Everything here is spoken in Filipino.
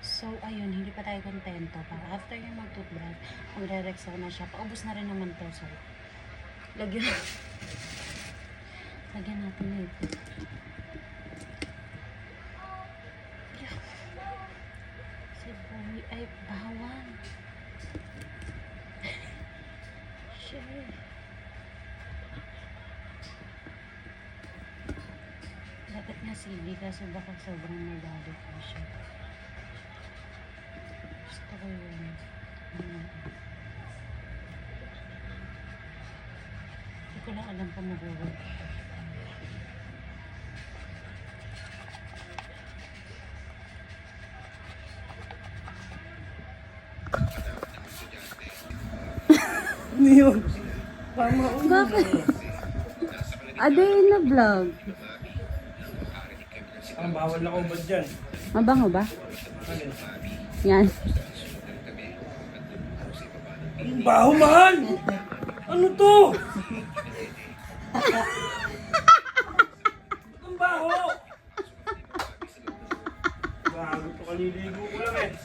So, ayun, hindi pa tayo kontento. Para after yung mag-toothbrush, magre-rex na siya. Paubos na rin naman to. So, lagyan natin ito. Si Boy ay bawang. Shit. Dapat nga CD kasi baka sobrang magalit mo siya. Gusto ko yun. Hindi ko lang alam kung mag-work. Yun. Bakit? Aday na vlog. Ang bawal na ubad dyan. Mabango ba? Alin? Yan. Ang baho, mahal! Ano to? Ang baho! Bago to, kaliligo ko lang eh.